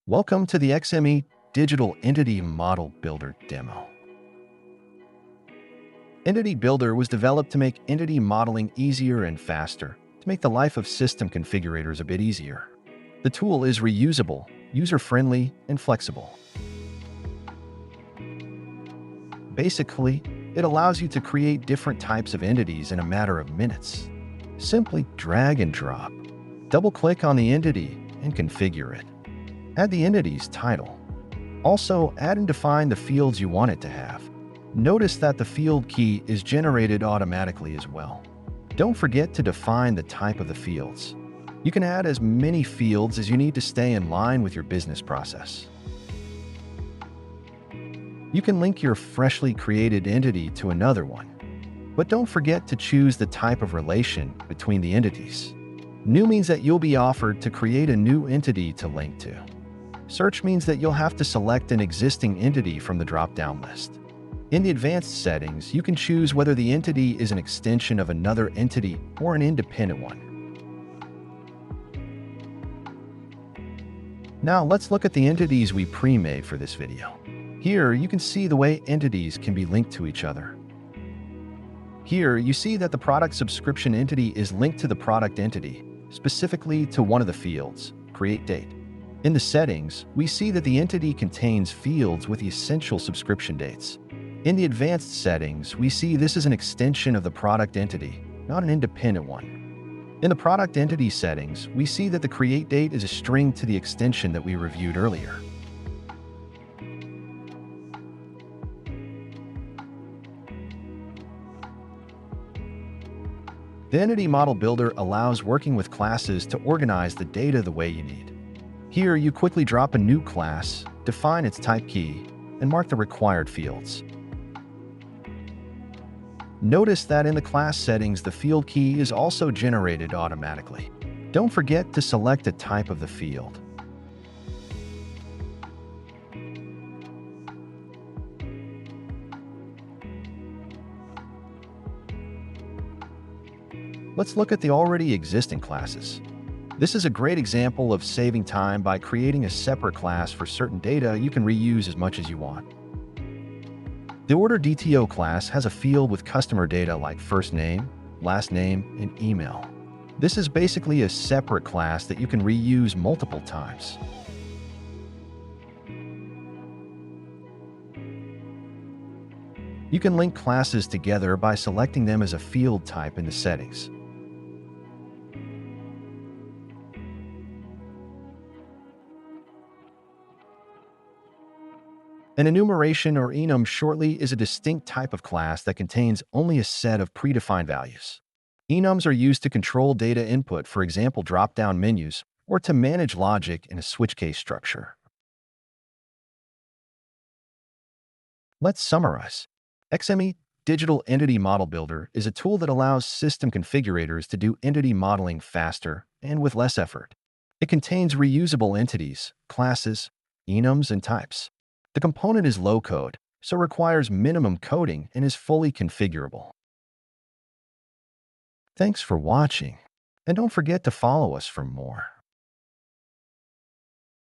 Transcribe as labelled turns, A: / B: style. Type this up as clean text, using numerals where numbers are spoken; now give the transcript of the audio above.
A: Welcome to the XME.digital Entity Model Builder demo. Entity Builder was developed to make entity modeling easier and faster, to make the life of system configurators a bit easier. The tool is reusable, user-friendly, and flexible. Basically, it allows you to create different types of entities in a matter of minutes. Simply drag and drop. Double-click on the entity and configure it. Add the entity's title. Also, add and define the fields you want it to have. Notice that the field key is generated automatically as well. Don't forget to define the type of the fields. You can add as many fields as you need to stay in line with your business process. You can link your freshly created entity to another one, but don't forget to choose the type of relation between the entities. New means that you'll be offered to create a new entity to link to. Search means that you'll have to select an existing entity from the drop-down list. In the advanced settings, you can choose whether the entity is an extension of another entity or an independent one. Now let's look at the entities we pre-made for this video. Here you can see the way entities can be linked to each other. Here you see that the product subscription entity is linked to the product entity, specifically to one of the fields, create date. In the settings, we see that the entity contains fields with the essential subscription dates. In the advanced settings, we see this is an extension of the product entity, not an independent one. In the product entity settings, we see that the create date is a string to the extension that we reviewed earlier. The Entity Model Builder allows working with classes to organize the data the way you need. Here, you quickly drop a new class, define its type key, and mark the required fields. Notice that in the class settings, the field key is also generated automatically. Don't forget to select a type of the field. Let's look at the already existing classes. This is a great example of saving time by creating a separate class for certain data you can reuse as much as you want. The Order DTO class has a field with customer data like first name, last name, and email. This is basically a separate class that you can reuse multiple times. You can link classes together by selecting them as a field type in the settings. An enumeration or enum shortly is a distinct type of class that contains only a set of predefined values. Enums are used to control data input, for example, drop-down menus, or to manage logic in a switch case structure. Let's summarize. XME.digital Entity Model Builder is a tool that allows system configurators to do entity modeling faster and with less effort. It contains reusable entities, classes, enums, and types. The component is low-code, so requires minimum coding and is fully configurable. Thanks for watching, and don't forget to follow us for more.